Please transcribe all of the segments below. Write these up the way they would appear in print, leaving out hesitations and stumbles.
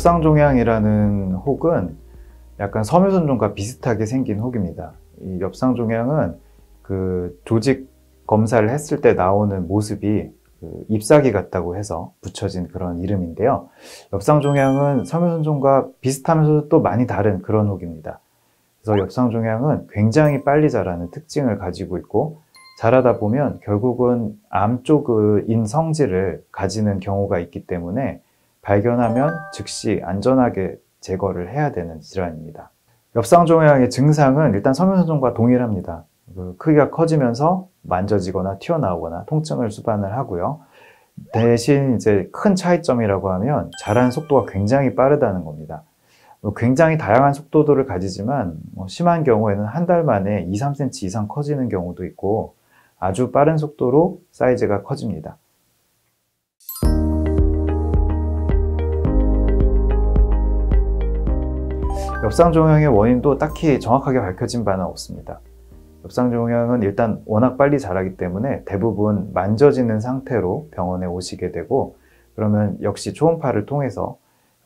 엽상종양이라는 혹은 약간 섬유선종과 비슷하게 생긴 혹입니다. 이 엽상종양은 그 조직 검사를 했을 때 나오는 모습이 그 잎사귀 같다고 해서 붙여진 그런 이름인데요. 엽상종양은 섬유선종과 비슷하면서도 또 많이 다른 그런 혹입니다. 그래서 엽상종양은 굉장히 빨리 자라는 특징을 가지고 있고, 자라다 보면 결국은 암 쪽인 성질을 가지는 경우가 있기 때문에 발견하면 즉시 안전하게 제거를 해야 되는 질환입니다. 엽상종양의 증상은 일단 섬유선종과 동일합니다. 크기가 커지면서 만져지거나 튀어나오거나 통증을 수반을 하고요. 대신 이제 큰 차이점이라고 하면 자라는 속도가 굉장히 빠르다는 겁니다. 굉장히 다양한 속도들을 가지지만 심한 경우에는 한 달 만에 2, 3cm 이상 커지는 경우도 있고, 아주 빠른 속도로 사이즈가 커집니다. 엽상종양의 원인도 딱히 정확하게 밝혀진 바는 없습니다. 엽상종양은 일단 워낙 빨리 자라기 때문에 대부분 만져지는 상태로 병원에 오시게 되고, 그러면 역시 초음파를 통해서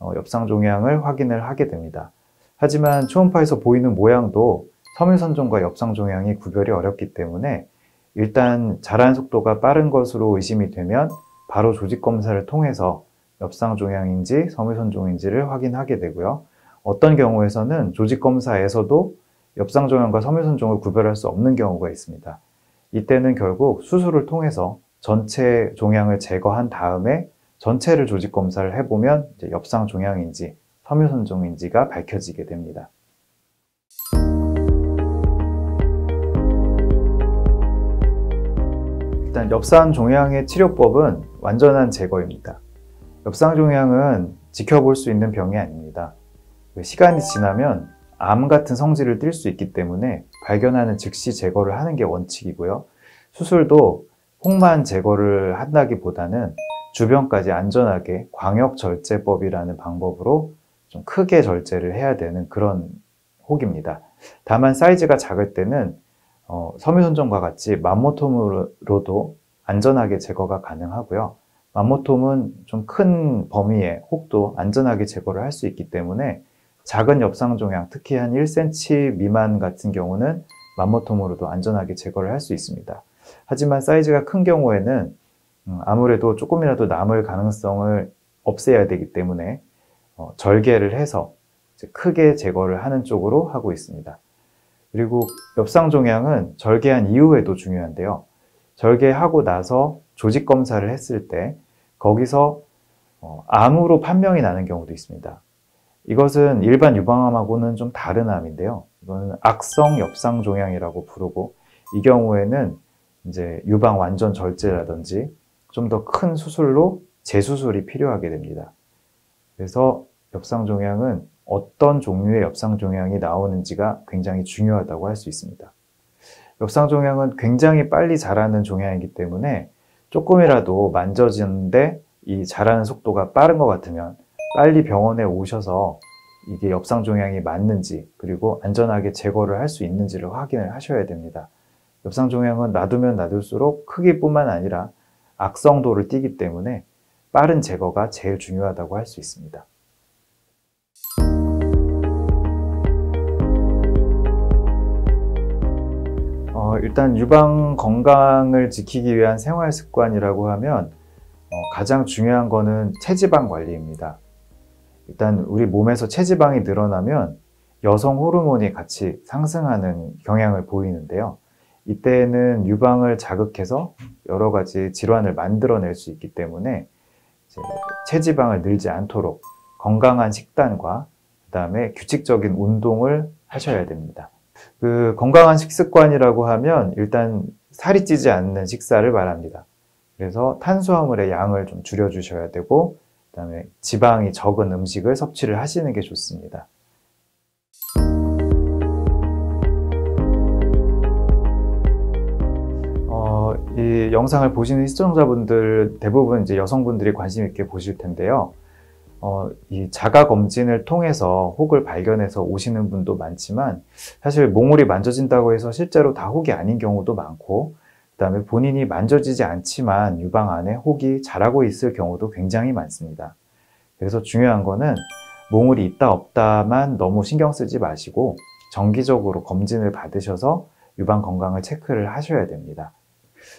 엽상종양을 확인을 하게 됩니다. 하지만 초음파에서 보이는 모양도 섬유선종과 엽상종양이 구별이 어렵기 때문에 일단 자라는 속도가 빠른 것으로 의심이 되면 바로 조직검사를 통해서 엽상종양인지 섬유선종인지를 확인하게 되고요. 어떤 경우에서는 조직검사에서도 엽상종양과 섬유선종을 구별할 수 없는 경우가 있습니다. 이때는 결국 수술을 통해서 전체 종양을 제거한 다음에 전체를 조직검사를 해보면 이제 엽상종양인지 섬유선종인지가 밝혀지게 됩니다. 일단 엽상종양의 치료법은 완전한 제거입니다. 엽상종양은 지켜볼 수 있는 병이 아닙니다. 시간이 지나면 암 같은 성질을 띨 수 있기 때문에 발견하는 즉시 제거를 하는 게 원칙이고요. 수술도 혹만 제거를 한다기보다는 주변까지 안전하게 광역절제법이라는 방법으로 좀 크게 절제를 해야 되는 그런 혹입니다. 다만 사이즈가 작을 때는 섬유선종과 같이 맘모톰으로도 안전하게 제거가 가능하고요. 맘모톰은 좀 큰 범위의 혹도 안전하게 제거를 할 수 있기 때문에 작은 엽상종양, 특히 한 1cm 미만 같은 경우는 맘모톰으로도 안전하게 제거를 할 수 있습니다. 하지만 사이즈가 큰 경우에는 아무래도 조금이라도 남을 가능성을 없애야 되기 때문에 절개를 해서 크게 제거를 하는 쪽으로 하고 있습니다. 그리고 엽상종양은 절개한 이후에도 중요한데요. 절개하고 나서 조직검사를 했을 때 거기서 암으로 판명이 나는 경우도 있습니다. 이것은 일반 유방암하고는 좀 다른 암인데요. 이거는 악성 엽상종양이라고 부르고, 이 경우에는 이제 유방 완전 절제라든지 좀 더 큰 수술로 재수술이 필요하게 됩니다. 그래서 엽상종양은 어떤 종류의 엽상종양이 나오는지가 굉장히 중요하다고 할 수 있습니다. 엽상종양은 굉장히 빨리 자라는 종양이기 때문에 조금이라도 만져지는데 이 자라는 속도가 빠른 것 같으면 빨리 병원에 오셔서 이게 엽상종양이 맞는지, 그리고 안전하게 제거를 할 수 있는지를 확인을 하셔야 됩니다. 엽상종양은 놔두면 놔둘수록 크기뿐만 아니라 악성도를 띠기 때문에 빠른 제거가 제일 중요하다고 할 수 있습니다. 일단 유방 건강을 지키기 위한 생활 습관이라고 하면 가장 중요한 거는 체지방 관리입니다. 일단 우리 몸에서 체지방이 늘어나면 여성 호르몬이 같이 상승하는 경향을 보이는데요. 이때는 유방을 자극해서 여러 가지 질환을 만들어낼 수 있기 때문에 이제 체지방을 늘지 않도록 건강한 식단과 그다음에 규칙적인 운동을 하셔야 됩니다. 그 건강한 식습관이라고 하면 일단 살이 찌지 않는 식사를 말합니다. 그래서 탄수화물의 양을 좀 줄여주셔야 되고, 그다음에 지방이 적은 음식을 섭취를 하시는 게 좋습니다. 이 영상을 보시는 시청자분들 대부분 이제 여성분들이 관심 있게 보실 텐데요. 이 자가 검진을 통해서 혹을 발견해서 오시는 분도 많지만, 사실 몽골이 만져진다고 해서 실제로 다 혹이 아닌 경우도 많고, 그다음에 본인이 만져지지 않지만 유방 안에 혹이 자라고 있을 경우도 굉장히 많습니다. 그래서 중요한 거는 몽울이 있다 없다만 너무 신경 쓰지 마시고 정기적으로 검진을 받으셔서 유방 건강을 체크를 하셔야 됩니다.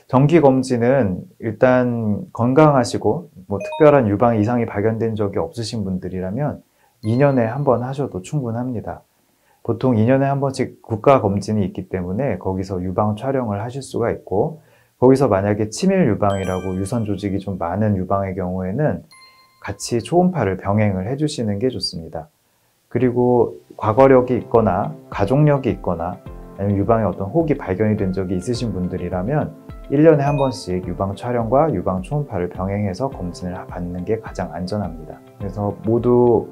정기 검진은 일단 건강하시고 특별한 유방 이상이 발견된 적이 없으신 분들이라면 2년에 한 번 하셔도 충분합니다. 보통 2년에 한 번씩 국가 검진이 있기 때문에 거기서 유방 촬영을 하실 수가 있고, 거기서 만약에 치밀 유방이라고 유선 조직이 좀 많은 유방의 경우에는 같이 초음파를 병행을 해주시는 게 좋습니다. 그리고 과거력이 있거나 가족력이 있거나 아니면 유방에 어떤 혹이 발견이 된 적이 있으신 분들이라면 1년에 한 번씩 유방 촬영과 유방 초음파를 병행해서 검진을 받는 게 가장 안전합니다. 그래서 모두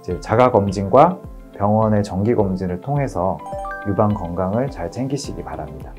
이제 자가 검진과 병원의 정기 검진을 통해서 유방 건강을 잘 챙기시기 바랍니다.